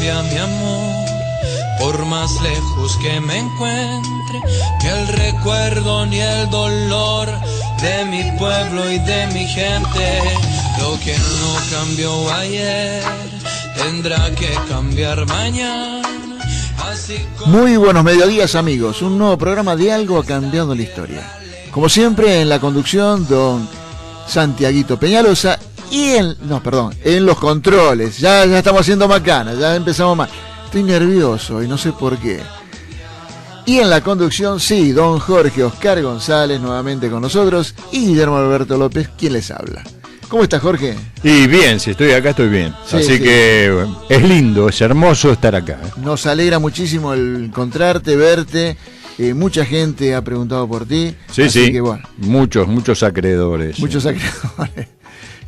cambia mi amor, por más lejos que me encuentre, ni el recuerdo ni el dolor de mi pueblo y de mi gente. Lo que no cambió ayer tendrá que cambiar mañana. Muy buenos mediodías, amigos. Un nuevo programa de Algo ha cambiado la historia. Como siempre, en la conducción, don Santiaguito Peñalosa. Y en los controles. Ya estamos haciendo macana, ya empezamos mal. Estoy nervioso y no sé por qué. Y en la conducción, sí, don Jorge Oscar González nuevamente con nosotros. Y Guillermo Alberto López, quien les habla. ¿Cómo estás, Jorge? Y bien, si estoy acá estoy bien. Sí, Así sí. que bueno, es lindo, es hermoso estar acá. Nos alegra muchísimo el encontrarte, verte. Mucha gente ha preguntado por ti. Sí, así sí, que, bueno, muchos acreedores. muchos acreedores.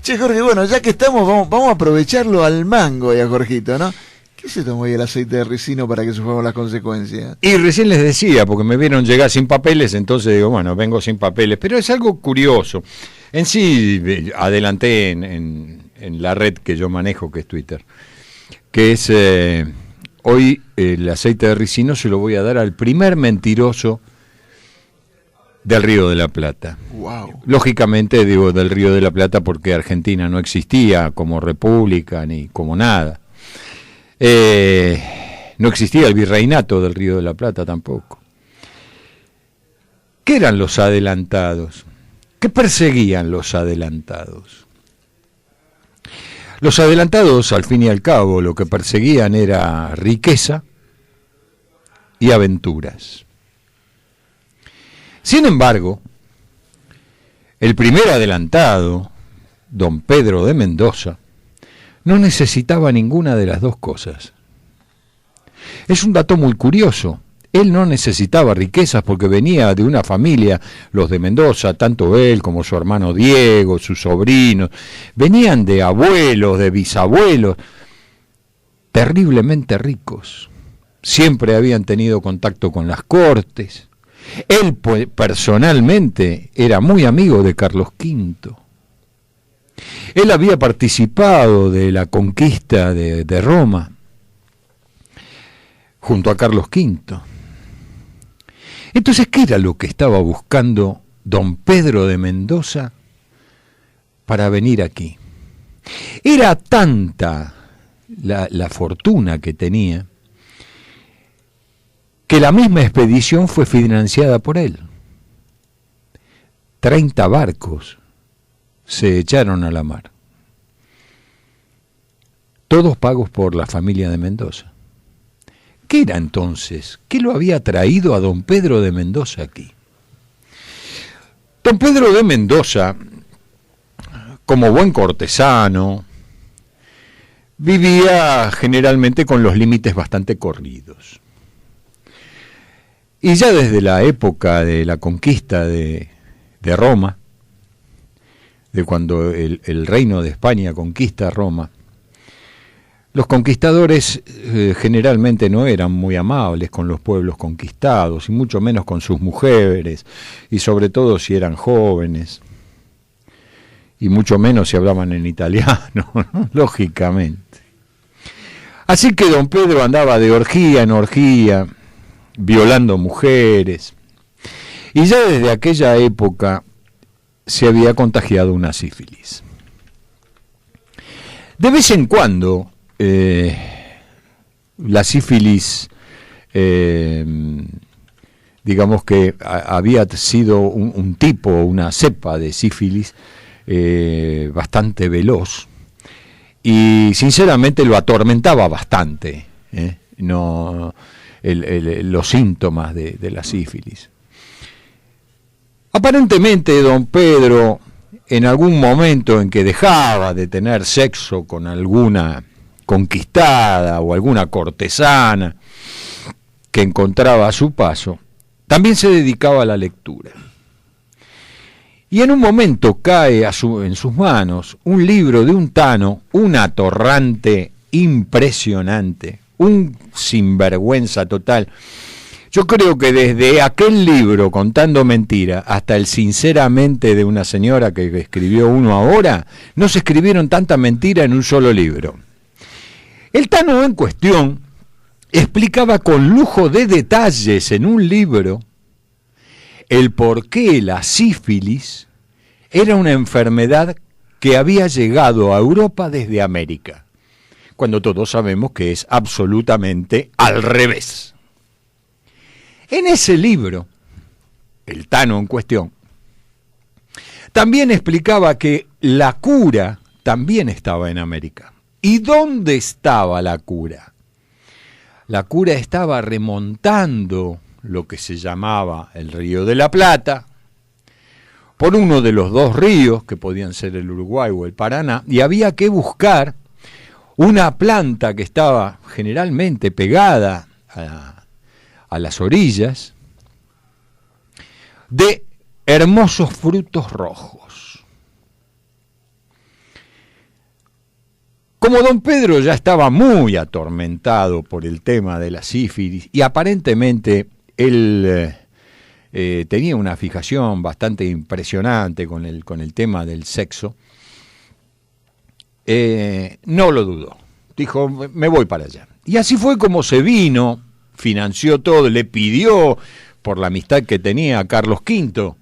Che, Jorge, bueno, ya que estamos, vamos a aprovecharlo al mango y a Jorgito, ¿no? ¿Qué se tomó hoy el aceite de ricino para que suframos las consecuencias? Y recién les decía, porque me vieron llegar sin papeles, entonces digo, bueno, vengo sin papeles. Pero es algo curioso. En sí, adelanté en la red que yo manejo, que es Twitter, que es, hoy el aceite de ricino se lo voy a dar al primer mentiroso del Río de la Plata. Wow. Lógicamente digo del Río de la Plata porque Argentina no existía como república ni como nada. No existía el virreinato del Río de la Plata tampoco. ¿Qué eran los adelantados? ¿Qué perseguían los adelantados? Los adelantados, al fin y al cabo, lo que perseguían era riqueza y aventuras. Sin embargo, el primer adelantado, don Pedro de Mendoza, no necesitaba ninguna de las dos cosas. Es un dato muy curioso. Él no necesitaba riquezas porque venía de una familia, los de Mendoza, tanto él como su hermano Diego, sus sobrinos, venían de abuelos, de bisabuelos, terriblemente ricos. Siempre habían tenido contacto con las cortes. Él personalmente era muy amigo de Carlos V. Él había participado de la conquista de Roma junto a Carlos V. Entonces, ¿qué era lo que estaba buscando don Pedro de Mendoza para venir aquí? Era tanta la fortuna que tenía que la misma expedición fue financiada por él. 30 barcos se echaron a la mar, todos pagos por la familia de Mendoza. ¿Qué era entonces? ¿Qué lo había traído a don Pedro de Mendoza aquí? Don Pedro de Mendoza, como buen cortesano, vivía generalmente con los límites bastante corridos. Y ya desde la época de la conquista de Roma, de cuando el reino de España conquista Roma, los conquistadores generalmente no eran muy amables con los pueblos conquistados, y mucho menos con sus mujeres, y sobre todo si eran jóvenes, y mucho menos si hablaban en italiano, ¿no? Lógicamente. Así que don Pedro andaba de orgía en orgía, violando mujeres, y ya desde aquella época se había contagiado una sífilis. De vez en cuando, la sífilis, digamos que había sido un tipo, una cepa de sífilis bastante veloz, y sinceramente lo atormentaba bastante, los síntomas de la sífilis. Aparentemente don Pedro, en algún momento en que dejaba de tener sexo con alguna conquistada o alguna cortesana que encontraba a su paso, también se dedicaba a la lectura. Y en un momento cae en sus manos un libro de un tano, un atorrante impresionante, un sinvergüenza total. Yo creo que desde aquel libro, Contando Mentira, hasta el Sinceramente de una señora que escribió uno ahora, no se escribieron tanta mentira en un solo libro. El Tano en cuestión explicaba con lujo de detalles en un libro el por qué la sífilis era una enfermedad que había llegado a Europa desde América, cuando todos sabemos que es absolutamente al revés. En ese libro, el Tano en cuestión también explicaba que la cura también estaba en América. ¿Y dónde estaba la cura? La cura estaba remontando lo que se llamaba el Río de la Plata, por uno de los dos ríos, que podían ser el Uruguay o el Paraná, y había que buscar una planta que estaba generalmente pegada a las orillas, de hermosos frutos rojos. Como don Pedro ya estaba muy atormentado por el tema de la sífilis y aparentemente él tenía una fijación bastante impresionante con el tema del sexo, no lo dudó. Dijo, me voy para allá. Y así fue como se vino, financió todo, le pidió, por la amistad que tenía a Carlos V,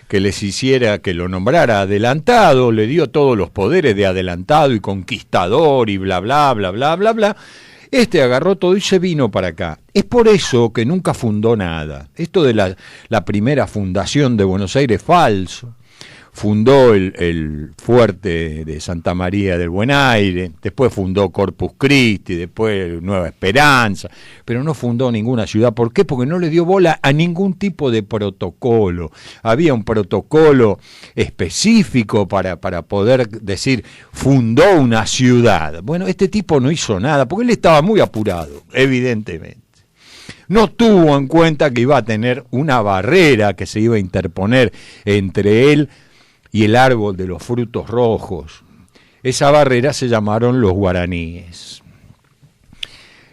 que les hiciera, que lo nombrara adelantado, le dio todos los poderes de adelantado y conquistador y bla, bla, bla, bla, bla, bla. Agarró todo y se vino para acá. Es por eso que nunca fundó nada. Esto de la primera fundación de Buenos Aires, falso. Fundó el fuerte de Santa María del Buen Aire, después fundó Corpus Christi, después Nueva Esperanza, pero no fundó ninguna ciudad. ¿Por qué? Porque no le dio bola a ningún tipo de protocolo. Había un protocolo específico para poder decir, fundó una ciudad. Bueno, este tipo no hizo nada, porque él estaba muy apurado, evidentemente. No tuvo en cuenta que iba a tener una barrera que se iba a interponer entre él y el árbol de los frutos rojos. Esa barrera se llamaron los guaraníes.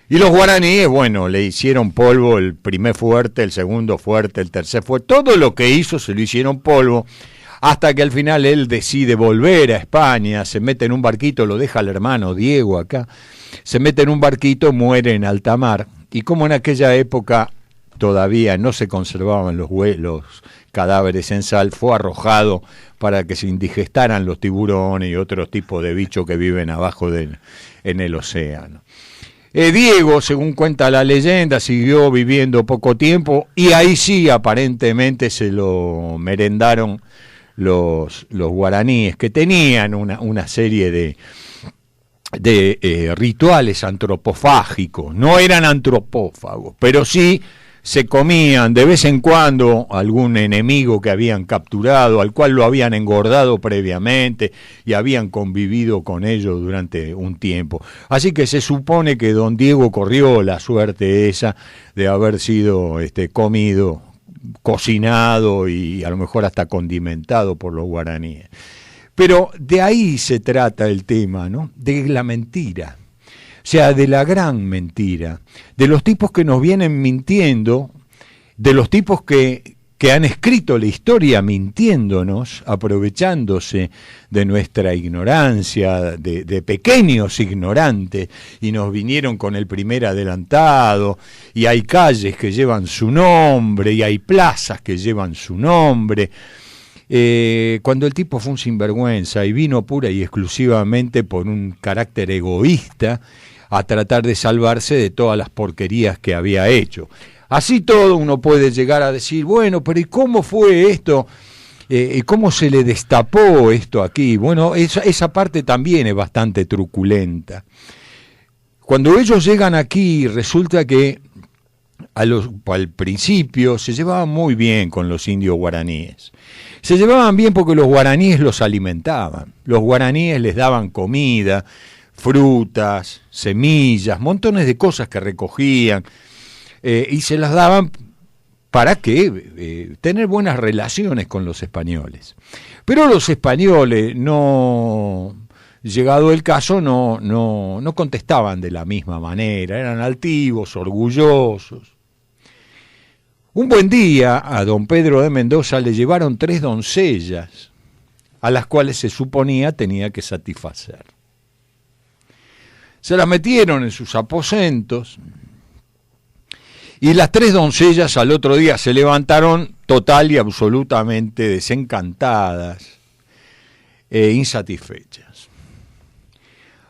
Y los guaraníes, bueno, le hicieron polvo el primer fuerte, el segundo fuerte, el tercer fuerte. Todo lo que hizo se lo hicieron polvo, hasta que al final él decide volver a España, se mete en un barquito, lo deja al hermano Diego acá, se mete en un barquito, muere en alta mar. Y como en aquella época todavía no se conservaban los cadáveres en sal, fue arrojado para que se indigestaran los tiburones y otros tipos de bichos que viven abajo en el océano. Diego, según cuenta la leyenda, siguió viviendo poco tiempo y ahí sí aparentemente se lo merendaron los guaraníes, que tenían una serie de rituales antropofágicos. No eran antropófagos, pero sí se comían de vez en cuando algún enemigo que habían capturado, al cual lo habían engordado previamente y habían convivido con ellos durante un tiempo. Así que se supone que don Diego corrió la suerte esa de haber sido comido, cocinado y a lo mejor hasta condimentado por los guaraníes. Pero de ahí se trata el tema, ¿no? De la mentira. O sea, de la gran mentira, de los tipos que nos vienen mintiendo, de los tipos que han escrito la historia mintiéndonos, aprovechándose de nuestra ignorancia, de pequeños ignorantes, y nos vinieron con el primer adelantado, y hay calles que llevan su nombre, y hay plazas que llevan su nombre. Cuando el tipo fue un sinvergüenza y vino pura y exclusivamente por un carácter egoísta a tratar de salvarse de todas las porquerías que había hecho. Así todo uno puede llegar a decir, bueno, pero ¿y cómo fue esto? ¿Cómo se le destapó esto aquí? Bueno, esa parte también es bastante truculenta. Cuando ellos llegan aquí, resulta que al principio se llevaban muy bien con los indios guaraníes. Se llevaban bien porque los guaraníes los alimentaban. Los guaraníes les daban comida, frutas, semillas, montones de cosas que recogían y se las daban para que tener buenas relaciones con los españoles. Pero los españoles, no llegado el caso, no contestaban de la misma manera, eran altivos, orgullosos. Un buen día a don Pedro de Mendoza le llevaron 3 doncellas, a las cuales se suponía tenía que satisfacer. Se las metieron en sus aposentos y las 3 doncellas al otro día se levantaron total y absolutamente desencantadas e insatisfechas.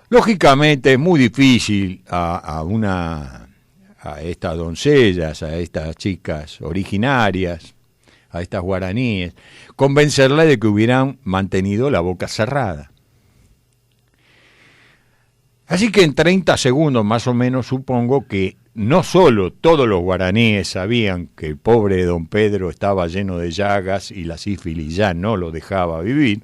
Lógicamente es muy difícil a estas doncellas, a estas chicas originarias, a estas guaraníes, convencerlas de que hubieran mantenido la boca cerrada. Así que en 30 segundos más o menos supongo que no solo todos los guaraníes sabían que el pobre don Pedro estaba lleno de llagas y la sífilis ya no lo dejaba vivir,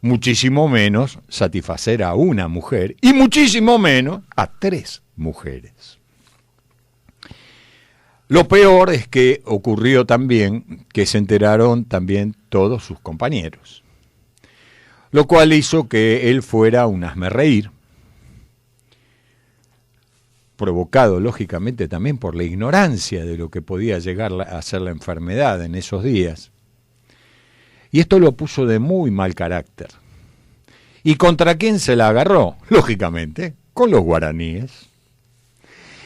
muchísimo menos satisfacer a una mujer y muchísimo menos a 3 mujeres. Lo peor es que ocurrió también que se enteraron también todos sus compañeros, lo cual hizo que él fuera un hazmerreír, provocado lógicamente también por la ignorancia de lo que podía llegar a ser la enfermedad en esos días. Y esto lo puso de muy mal carácter. ¿Y contra quién se la agarró? Lógicamente, con los guaraníes.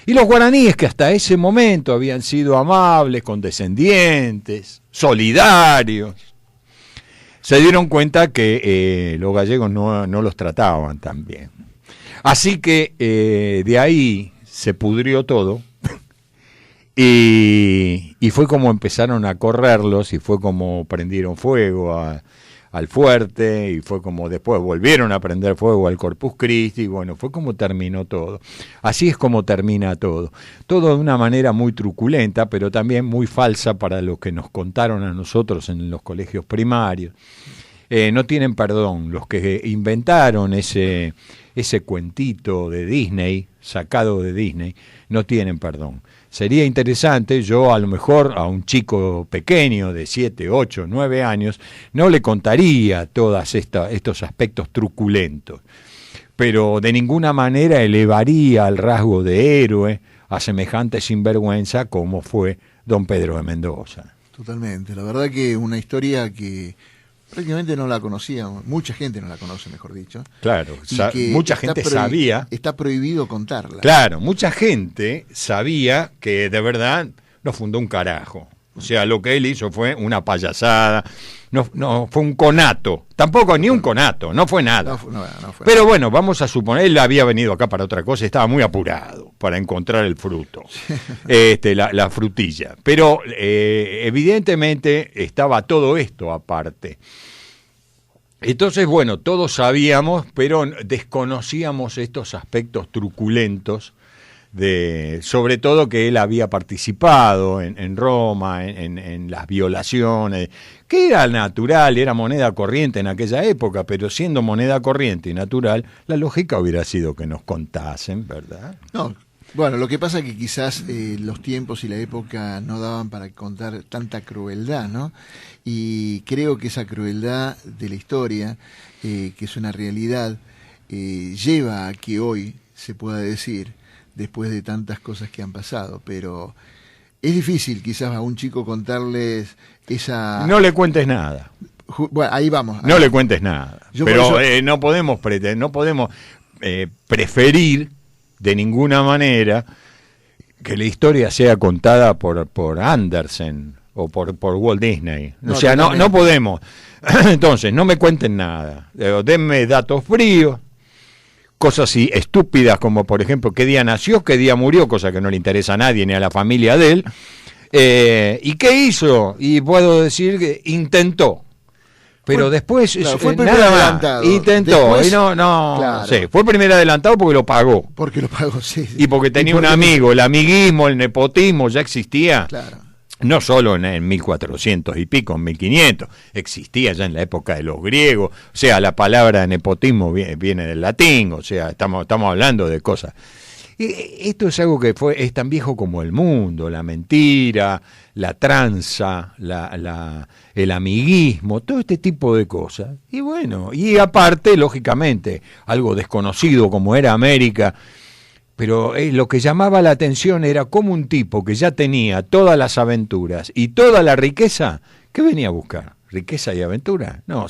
Y los guaraníes que hasta ese momento habían sido amables, condescendientes, solidarios, se dieron cuenta que los gallegos no los trataban tan bien. Así que de ahí se pudrió todo y fue como empezaron a correrlos y fue como prendieron fuego al fuerte y fue como después volvieron a prender fuego al Corpus Christi y bueno, fue como terminó todo. Así es como termina todo. Todo de una manera muy truculenta, pero también muy falsa para lo que nos contaron a nosotros en los colegios primarios. No tienen perdón los que inventaron ese cuentito de Disney, sacado de Disney, no tienen perdón. Sería interesante, yo a lo mejor a un chico pequeño de 7, 8, 9 años, no le contaría todos estos aspectos truculentos, pero de ninguna manera elevaría al rasgo de héroe a semejante sinvergüenza como fue don Pedro de Mendoza. Totalmente, la verdad que una historia que prácticamente no la conocíamos, mucha gente no la conoce, mejor dicho. Claro, mucha gente sabía. Está prohibido contarla. Claro, mucha gente sabía que de verdad no fundó un carajo. O sea, lo que él hizo fue una payasada, no fue un conato, tampoco ni un conato, no fue nada. No fue. Pero bueno, vamos a suponer, él había venido acá para otra cosa, estaba muy apurado para encontrar el fruto, la frutilla. Pero evidentemente estaba todo esto aparte. Entonces, bueno, todos sabíamos, pero desconocíamos estos aspectos truculentos, sobre todo que él había participado en Roma, en las violaciones, que era natural, era moneda corriente en aquella época, pero siendo moneda corriente y natural, la lógica hubiera sido que nos contasen, ¿verdad? No, bueno, lo que pasa es que quizás los tiempos y la época no daban para contar tanta crueldad, ¿no? Y creo que esa crueldad de la historia, que es una realidad, lleva a que hoy se pueda decir, después de tantas cosas que han pasado, pero es difícil quizás a un chico contarles esa... No le cuentes nada. Bueno, ahí vamos. No le cuentes nada. Pero no podemos preferir de ninguna manera que la historia sea contada por Andersen o por Walt Disney. O sea, no podemos. Entonces, no me cuenten nada. Denme datos fríos. Cosas así estúpidas como, por ejemplo, qué día nació, qué día murió, cosa que no le interesa a nadie ni a la familia de él. ¿Y qué hizo? Y puedo decir que intentó. Pero después fue el primer adelantado. Intentó. Después, y claro. Sí, fue el primer adelantado porque lo pagó. Porque lo pagó, sí. Y porque tenía un amigo, el amiguismo, el nepotismo ya existía. Claro. No solo en 1400 y pico, en 1500, existía ya en la época de los griegos, o sea, la palabra nepotismo viene del latín, o sea, estamos hablando de cosas. Esto es algo que es tan viejo como el mundo, la mentira, la tranza, el amiguismo, todo este tipo de cosas. Y bueno, y aparte, lógicamente, algo desconocido como era América. Pero lo que llamaba la atención era cómo un tipo que ya tenía todas las aventuras y toda la riqueza, ¿qué venía a buscar? ¿Riqueza y aventura? No,